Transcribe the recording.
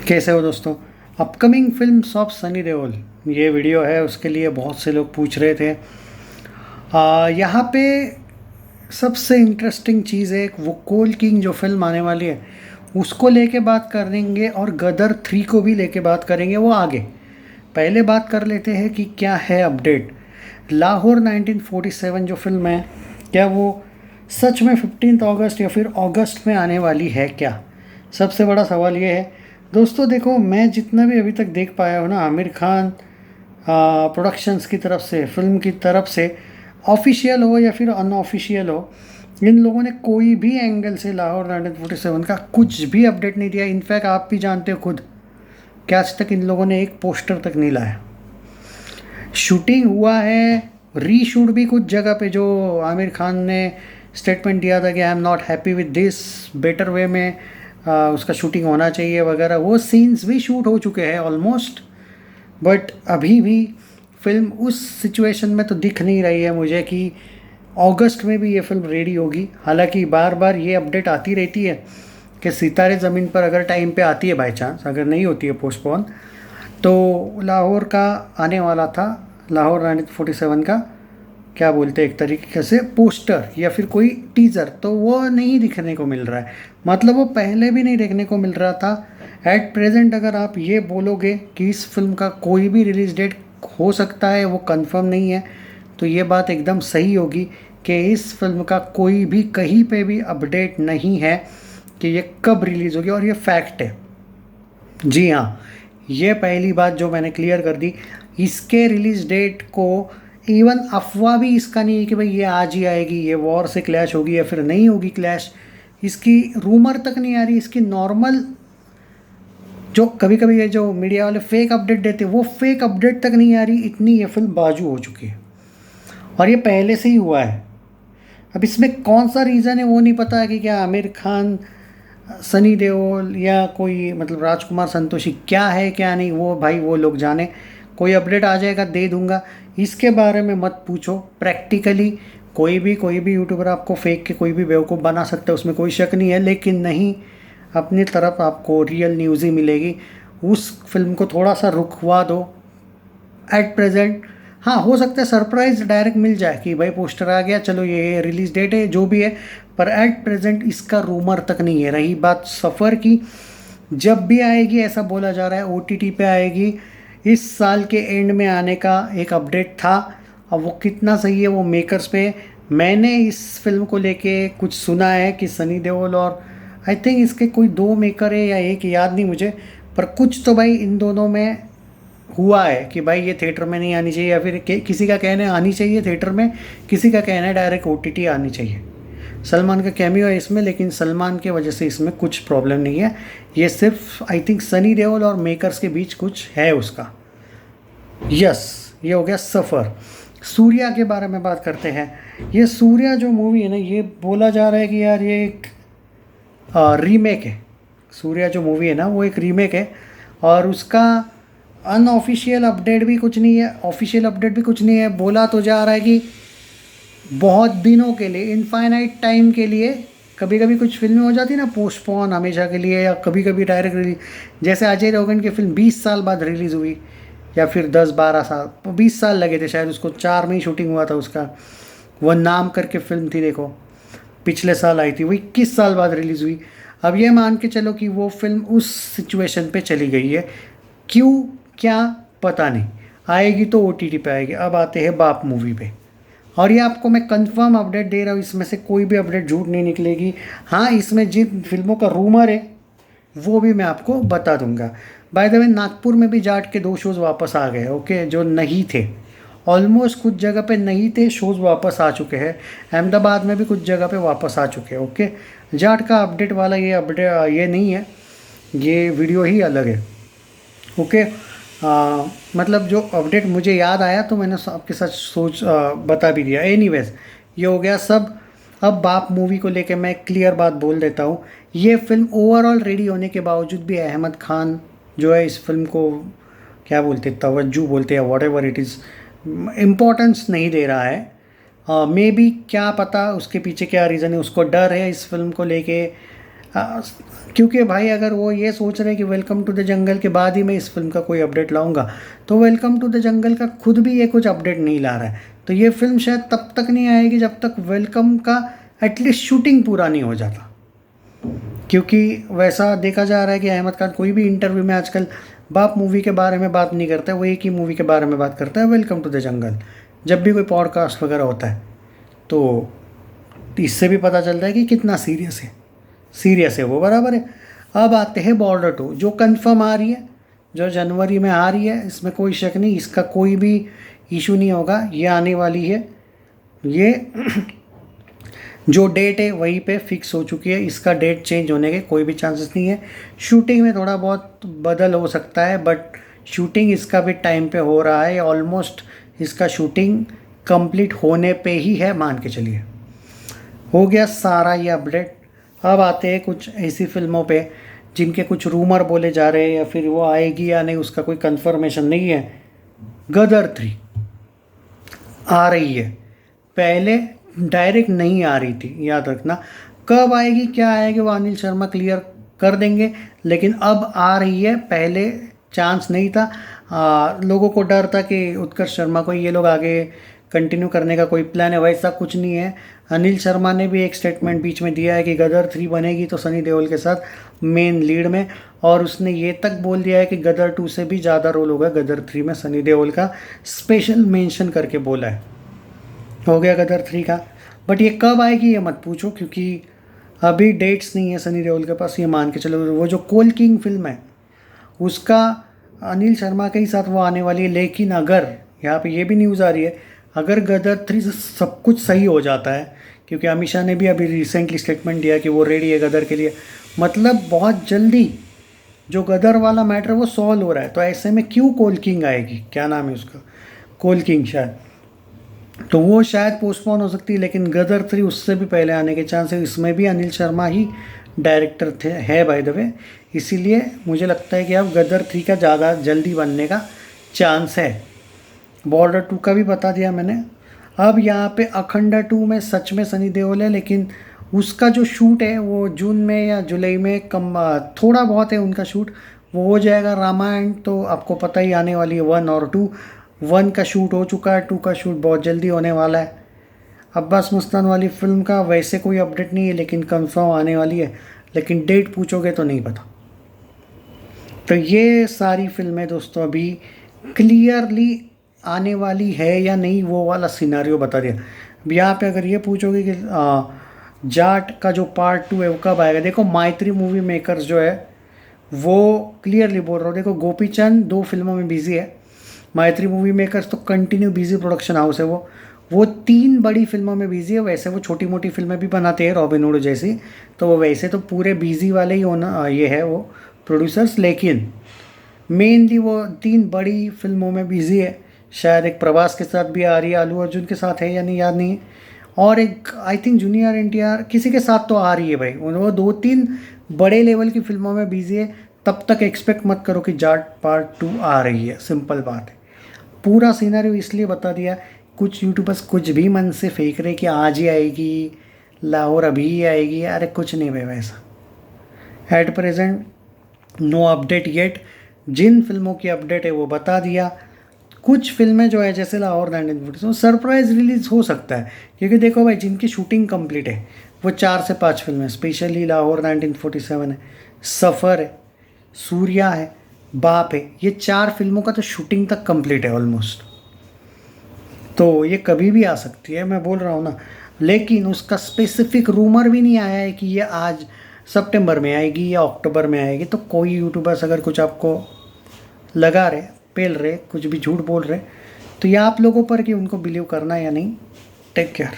कैसे हो दोस्तों। Upcoming films of Sunny Deol, ये वीडियो है, उसके लिए बहुत से लोग पूछ रहे थे। यहाँ पे सबसे इंटरेस्टिंग चीज़ है, वो कोल किंग जो फिल्म आने वाली है उसको लेके बात करेंगे और गदर 3 को भी लेके बात करेंगे, वो आगे। पहले बात कर लेते हैं कि क्या है अपडेट। लाहौर 1947 जो फिल्म है, क्या वो सच में 15 अगस्त या फिर अगस्त में आने वाली है क्या? सबसे बड़ा सवाल ये है दोस्तों। देखो, मैं जितना भी अभी तक देख पाया हूँ ना, आमिर खान प्रोडक्शंस की तरफ से, फिल्म की तरफ से, ऑफिशियल हो या फिर अनऑफिशियल हो, इन लोगों ने कोई भी एंगल से लाहौर 1947 का कुछ भी अपडेट नहीं दिया। इनफैक्ट आप भी जानते हो खुद कि आज तक इन लोगों ने एक पोस्टर तक नहीं लाया। शूटिंग हुआ है, रीशूट भी कुछ जगह पे, जो आमिर खान ने स्टेटमेंट दिया था कि I am not happy with this, better way में उसका शूटिंग होना चाहिए वगैरह, वो सीन्स भी शूट हो चुके हैं ऑलमोस्ट। बट अभी भी फिल्म उस सिचुएशन में तो दिख नहीं रही है मुझे कि अगस्त में भी ये फिल्म रेडी होगी। हालांकि बार बार ये अपडेट आती रहती है कि सितारे ज़मीन पर अगर टाइम पे आती है, बाय चांस अगर नहीं होती है पोस्टपोन, तो लाहौर का आने वाला था, लाहौर 1947 का क्या बोलते हैं, एक तरीके से पोस्टर या फिर कोई टीज़र, तो वो नहीं दिखने को मिल रहा है। मतलब वो पहले भी नहीं देखने को मिल रहा था। एट प्रेजेंट अगर आप ये बोलोगे कि इस फिल्म का कोई भी रिलीज़ डेट हो सकता है, वो कंफर्म नहीं है, तो ये बात एकदम सही होगी कि इस फिल्म का कोई भी कहीं पे भी अपडेट नहीं है कि ये कब रिलीज़ होगी, और ये फैक्ट है। जी हाँ, ये पहली बात जो मैंने क्लियर कर दी। इसके रिलीज़ डेट को इवन अफवाह भी इसका नहीं है कि भाई ये आज ही आएगी, ये वॉर से क्लैश होगी या फिर नहीं होगी क्लैश, इसकी रूमर तक नहीं आ रही। इसकी नॉर्मल जो कभी कभी ये जो मीडिया वाले फेक अपडेट देते हैं, वो फेक अपडेट तक नहीं आ रही, इतनी ये फिल्म बाजू हो चुकी है। और ये पहले से ही हुआ है। अब इसमें कौन सा रीज़न है वो नहीं पता है कि क्या आमिर खान, सनी देओल या कोई मतलब राजकुमार संतोषी, क्या है क्या नहीं, वो भाई वो लोग जाने। कोई अपडेट आ जाएगा दे दूंगा, इसके बारे में मत पूछो। प्रैक्टिकली कोई भी यूट्यूबर आपको फेक के कोई भी बेवकूफ़ बना सकता है, उसमें कोई शक नहीं है, लेकिन नहीं, अपनी तरफ आपको रियल न्यूज़ ही मिलेगी। उस फिल्म को थोड़ा सा रुकवा दो एट प्रेजेंट। हाँ, हो सकता है सरप्राइज डायरेक्ट मिल जाए कि भाई पोस्टर आ गया, चलो ये रिलीज डेट है जो भी है, पर एट प्रेजेंट इसका रूमर तक नहीं है। रही बात सफ़र की, जब भी आएगी ऐसा बोला जा रहा है ओटीटी पे आएगी, इस साल के एंड में आने का एक अपडेट था। अब वो कितना सही है वो मेकर्स पे। मैंने इस फिल्म को लेके कुछ सुना है कि सनी देओल और आई थिंक इसके कोई 2 मेकर है या एक, याद नहीं मुझे, पर कुछ तो भाई इन दोनों में हुआ है कि भाई ये थिएटर में नहीं आनी चाहिए, या फिर किसी का कहना है आनी चाहिए थिएटर में, किसी का कहना है डायरेक्ट ओटीटी आनी चाहिए। सलमान का कैमियो है इसमें, लेकिन सलमान के वजह से इसमें कुछ प्रॉब्लम नहीं है। ये सिर्फ आई थिंक सनी देओल और मेकर्स के बीच कुछ है उसका। यस, ये हो गया सफ़र। सूर्या के बारे में बात करते हैं। ये सूर्या जो मूवी है ना, ये बोला जा रहा है कि यार ये एक रीमेक है। सूर्या जो मूवी है ना, वो एक रीमेक है, और उसका अनऑफिशियल अपडेट भी कुछ नहीं है, ऑफिशियल अपडेट भी कुछ नहीं है। बोला तो जा रहा है कि बहुत दिनों के लिए, इनफाइनाइट टाइम के लिए, कभी कभी कुछ फिल्में हो जाती ना पोस्टपोन हमेशा के लिए, या कभी कभी डायरेक्ट रिलीज, जैसे अजय देवगन की फिल्म 20 साल बाद रिलीज़ हुई, या फिर 10-12 साल, 20 साल लगे थे शायद उसको, 4 में ही शूटिंग हुआ था उसका। वह नाम करके फिल्म थी, देखो पिछले साल आई थी, वो 21 साल बाद रिलीज़ हुई। अब ये मान के चलो कि वो फिल्म उस सिचुएशन पे चली गई है, क्यों क्या पता नहीं, आएगी तो ओटीटी पे आएगी। अब आते हैं बाप मूवी पे, और ये आपको मैं कंफर्म अपडेट दे रहा हूँ, इसमें से कोई भी अपडेट झूठ नहीं निकलेगी। हाँ, इसमें जिन फिल्मों का रूमर है वो भी मैं आपको बता दूंगा। बाय द वे, नागपुर में भी जाट के 2 शोज़ वापस आ गए, ओके, जो नहीं थे। ऑलमोस्ट कुछ जगह पे नहीं थे, शोज़ वापस आ चुके हैं। अहमदाबाद में भी कुछ जगह पे वापस आ चुके हैं, ओके। जाट का अपडेट वाला ये अपडेट ये नहीं है, ये वीडियो ही अलग है, ओके। मतलब जो अपडेट मुझे याद आया तो मैंने आपके साथ बता भी दिया। एनीवेज, ये हो गया सब। अब बाप मूवी को लेके मैं क्लियर बात बोल देता हूँ। ये फिल्म ओवरऑल रेडी होने के बावजूद भी अहमद खान जो है इस फिल्म को क्या बोलते हैं, तवज्जो बोलते हैं, what ever it is, importance नहीं दे रहा है। मे बी क्या पता उसके पीछे क्या रीज़न है, उसको डर है इस फिल्म को लेके आ, क्योंकि भाई अगर वो ये सोच रहे हैं कि वेलकम टू द जंगल के बाद ही मैं इस फिल्म का कोई अपडेट लाऊंगा, तो वेलकम टू द जंगल का खुद भी ये कुछ अपडेट नहीं ला रहा है, तो ये फिल्म शायद तब तक नहीं आएगी जब तक वेलकम का एटलीस्ट शूटिंग पूरा नहीं हो जाता। क्योंकि वैसा देखा जा रहा है कि अहमद खान कोई भी इंटरव्यू में आजकल बाप मूवी के बारे में बात नहीं करता है, वो एक ही मूवी के बारे में बात करता है, वेलकम टू द जंगल। जब भी कोई पॉडकास्ट वगैरह होता है तो इससे भी पता चलता है कि कितना सीरियस है वो, बराबर है। अब आते हैं बॉर्डर 2 जो कंफर्म आ रही है, जो जनवरी में आ रही है, इसमें कोई शक नहीं, इसका कोई भी इशू नहीं होगा, ये आने वाली है। ये जो डेट है वहीं पे फिक्स हो चुकी है, इसका डेट चेंज होने के कोई भी चांसेस नहीं है। शूटिंग में थोड़ा बहुत बदल हो सकता है, बट शूटिंग इसका भी टाइम पे हो रहा है, ऑलमोस्ट इसका शूटिंग कंप्लीट होने पे ही है, मान के चलिए। हो गया सारा ये अपडेट। अब आते हैं कुछ ऐसी फिल्मों पे जिनके कुछ रूमर बोले जा रहे हैं या फिर वो आएगी या नहीं उसका कोई कंफर्मेशन नहीं है। गदर 3 आ रही है, पहले डायरेक्ट नहीं आ रही थी, याद रखना। कब आएगी क्या आएगी वो अनिल शर्मा क्लियर कर देंगे, लेकिन अब आ रही है, पहले चांस नहीं था। लोगों को डर था कि उत्कर्ष शर्मा को ये लोग आगे कंटिन्यू करने का कोई प्लान है, वैसा कुछ नहीं है। अनिल शर्मा ने भी एक स्टेटमेंट बीच में दिया है कि गदर 3 बनेगी तो सनी देओल के साथ मेन लीड में, और उसने ये तक बोल दिया है कि गदर 2 से भी ज़्यादा रोल होगा गदर 3 में, सनी देओल का स्पेशल मेंशन करके बोला है। हो गया गदर 3 का। बट ये कब आएगी ये मत पूछो, क्योंकि अभी डेट्स नहीं है सनी देओल के पास। ये मान के चलो वो जो कोल किंग फिल्म है उसका अनिल शर्मा के ही साथ वो आने वाली है, लेकिन अगर यहाँ पे ये भी न्यूज़ आ रही है, अगर गदर 3 से सब कुछ सही हो जाता है, क्योंकि अमित शाह ने भी अभी रिसेंटली स्टेटमेंट दिया कि वो रेडी है गदर के लिए, मतलब बहुत जल्दी जो गदर वाला मैटर वो सॉल्व हो रहा है, तो ऐसे में क्यों कोल किंग आएगी, क्या नाम है उसका, कोल किंग शायद, तो वो शायद पोस्टपोन हो सकती है। लेकिन गदर 3 उससे भी पहले आने के चांस है, इसमें भी अनिल शर्मा ही डायरेक्टर थे है बाय द वे, इसीलिए मुझे लगता है कि अब गदर 3 का ज़्यादा जल्दी बनने का चांस है। बॉर्डर 2 का भी बता दिया मैंने। अब यहाँ पे अखंडा 2 में सच में सनी देओल है, लेकिन उसका जो शूट है वो जून में या जुलाई में कम थोड़ा बहुत है उनका शूट, वो हो जाएगा। रामायण तो आपको पता ही आने वाली है 1 और 2, 1 का शूट हो चुका है, 2 का शूट बहुत जल्दी होने वाला है। अब्बास मस्तान वाली फिल्म का वैसे कोई अपडेट नहीं है, लेकिन कंफर्म आने वाली है, लेकिन डेट पूछोगे तो नहीं पता। तो ये सारी फिल्में दोस्तों अभी क्लियरली आने वाली है या नहीं वो वाला सिनारियो बता दिया। अब यहाँ पे अगर ये पूछोगे कि जाट का जो पार्ट 2 है वो कब आएगा, देखो मैत्री मूवी मेकर्स जो है वो क्लियरली बोल रहा हूँ, देखो गोपी चंद 2 फिल्मों में बिजी है, मैत्री मूवी मेकर्स तो कंटिन्यू बिजी प्रोडक्शन हाउस है, वो 3 बड़ी फिल्मों में बिजी है। वैसे वो छोटी मोटी फिल्में भी बनाते हैं रॉबिन हुड जैसी, तो वो वैसे तो पूरे बिजी वाले ही होना ये है वो प्रोड्यूसर्स, लेकिन मेनली वो 3 बड़ी फिल्मों में बिजी है। शायद एक प्रभास के साथ भी आ रही है, आलू अर्जुन के साथ है या नहीं याद नहीं है, और एक आई थिंक जूनियर NTR किसी के साथ तो आ रही है भाई, वो 2-3 बड़े लेवल की फिल्मों में बिजी है। तब तक एक्सपेक्ट मत करो कि जाट पार्ट 2 आ रही है, सिंपल बात है। पूरा सीनरी इसलिए बता दिया, कुछ यूट्यूबर्स कुछ भी मन से फेंक रहे कि आज ही आएगी, लाहौर अभी ही आएगी, अरे कुछ नहीं भाई वैसा। At present no update yet, जिन फिल्मों की अपडेट है वो बता दिया। कुछ फिल्में जो है जैसे लाहौर 1947 सरप्राइज रिलीज हो सकता है, क्योंकि देखो भाई जिनकी शूटिंग कंप्लीट है वो 4 से 5 फिल्में, स्पेशली लाहौर 1947 है, सफ़र है, सूर्या है, बाप है, ये 4 फिल्मों का तो शूटिंग तक कंप्लीट है ऑलमोस्ट। तो ये कभी भी आ सकती है, मैं बोल रहा हूँ ना। लेकिन उसका स्पेसिफिक रूमर भी नहीं आया है कि ये आज सितंबर में आएगी या अक्टूबर में आएगी। तो कोई यूट्यूबर्स अगर कुछ आपको लगा रहे, पेल रहे, कुछ भी झूठ बोल रहे, तो ये आप लोगों पर कि उनको बिलीव करना या नहीं। Take care.